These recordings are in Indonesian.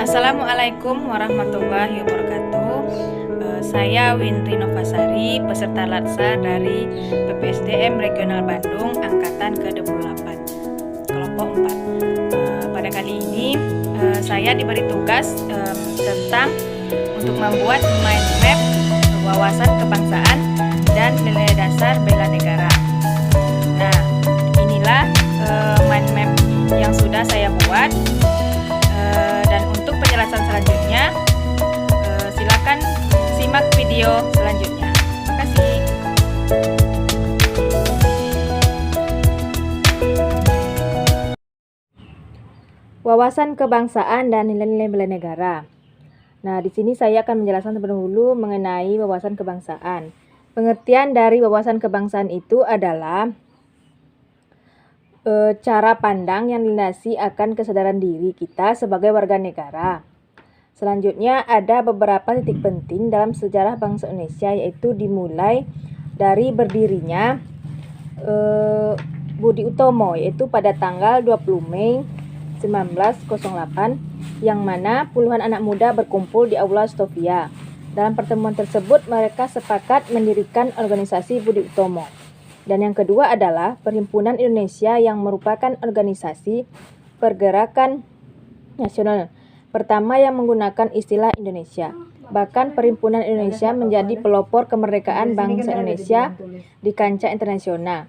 Assalamualaikum warahmatullahi wabarakatuh. Saya Windri Novasari, peserta LATSA dari PPSDM Regional Bandung Angkatan ke-28, kelompok 4. Pada kali ini saya diberi tugas tentang untuk membuat mind map wawasan kebangsaan dan nilai dasar bela negara. Nah, inilah mind map yang sudah saya buat. Dan untuk penjelasan selanjutnya, silakan simak video selanjutnya. Terima kasih. Wawasan kebangsaan dan nilai-nilai bela negara. Nah, di sini saya akan menjelaskan terlebih dahulu mengenai wawasan kebangsaan. Pengertian dari wawasan kebangsaan itu adalah cara pandang yang dilandasi akan kesadaran diri kita sebagai warga negara. Selanjutnya ada beberapa titik penting dalam sejarah bangsa Indonesia, yaitu dimulai dari berdirinya Budi Utomo, yaitu pada tanggal 20 Mei 1908, yang mana puluhan anak muda berkumpul di Aula Stovia. Dalam pertemuan tersebut mereka sepakat mendirikan organisasi Budi Utomo. Dan yang kedua adalah Perhimpunan Indonesia, yang merupakan organisasi pergerakan nasional pertama yang menggunakan istilah Indonesia. Bahkan Perhimpunan Indonesia menjadi pelopor kemerdekaan bangsa Indonesia di kancah internasional.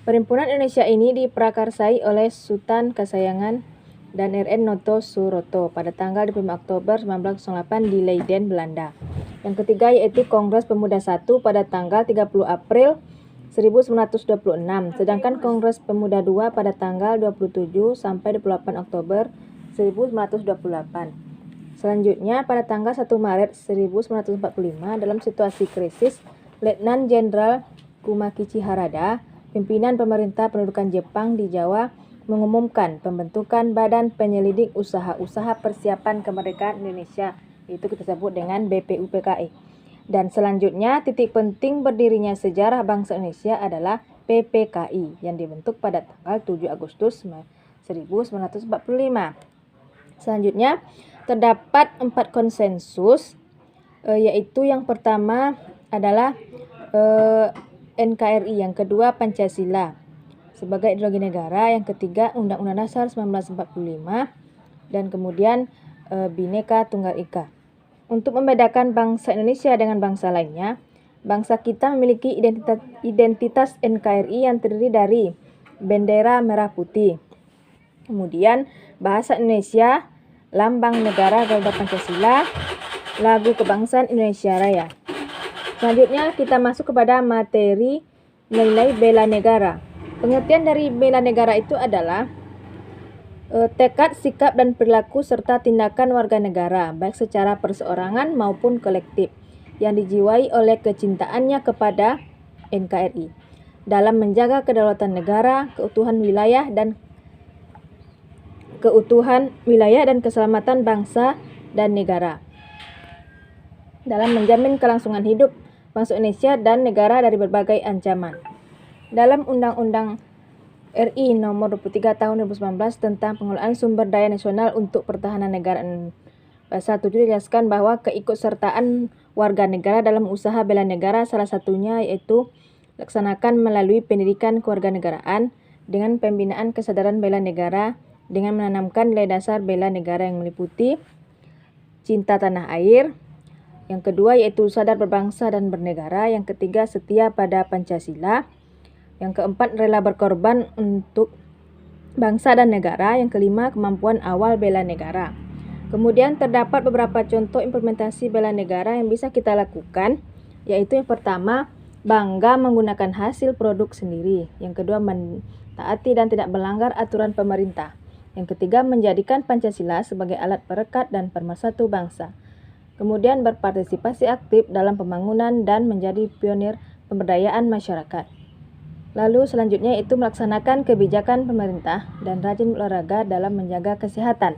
Perhimpunan Indonesia ini diprakarsai oleh Sultan Kasayangan dan R.N. Noto Suroto pada tanggal 25 Oktober 1908 di Leiden, Belanda. Yang ketiga yaitu Kongres Pemuda I pada tanggal 30 April 1926, sedangkan Kongres Pemuda II pada tanggal 27 sampai 28 Oktober 1928. Selanjutnya pada tanggal 1 Maret 1945, dalam situasi krisis, Letnan Jenderal Kumakichi Harada, pimpinan pemerintah pendudukan Jepang di Jawa, mengumumkan pembentukan Badan Penyelidik Usaha-Usaha Persiapan Kemerdekaan Indonesia, itu kita sebut dengan BPUPKI. Dan selanjutnya titik penting berdirinya sejarah bangsa Indonesia adalah PPKI yang dibentuk pada tanggal 7 Agustus 1945. Selanjutnya terdapat 4 konsensus, yaitu yang pertama adalah NKRI, yang kedua Pancasila sebagai ideologi negara, yang ketiga Undang-Undang Dasar 1945, dan kemudian Bhinneka Tunggal Ika. Untuk membedakan bangsa Indonesia dengan bangsa lainnya, bangsa kita memiliki identitas NKRI yang terdiri dari bendera merah putih, kemudian bahasa Indonesia, lambang negara Garuda Pancasila, lagu kebangsaan Indonesia Raya. Selanjutnya kita masuk kepada materi nilai bela negara. Pengertian dari bela negara itu adalah tekad, sikap, dan perilaku serta tindakan warga negara, baik secara perseorangan maupun kolektif, yang dijiwai oleh kecintaannya kepada NKRI dalam menjaga kedaulatan negara, keutuhan wilayah dan keselamatan bangsa dan negara, dalam menjamin kelangsungan hidup bangsa Indonesia dan negara dari berbagai ancaman. Dalam Undang-Undang RI nomor 23 tahun 2019 tentang pengelolaan sumber daya nasional untuk pertahanan negara, pasal 7 dijelaskan bahwa keikutsertaan warga negara dalam usaha bela negara salah satunya yaitu laksanakan melalui pendidikan kewarganegaraan dengan pembinaan kesadaran bela negara dengan menanamkan nilai dasar bela negara yang meliputi cinta tanah air, yang kedua yaitu sadar berbangsa dan bernegara, yang ketiga setia pada Pancasila, yang keempat rela berkorban untuk bangsa dan negara, yang kelima kemampuan awal bela negara. Kemudian terdapat beberapa contoh implementasi bela negara yang bisa kita lakukan, yaitu yang pertama bangga menggunakan hasil produk sendiri, yang kedua mentaati dan tidak melanggar aturan pemerintah, yang ketiga menjadikan Pancasila sebagai alat perekat dan pemersatu bangsa, kemudian berpartisipasi aktif dalam pembangunan dan menjadi pionir pemberdayaan masyarakat. Lalu selanjutnya itu melaksanakan kebijakan pemerintah dan rajin olahraga dalam menjaga kesehatan.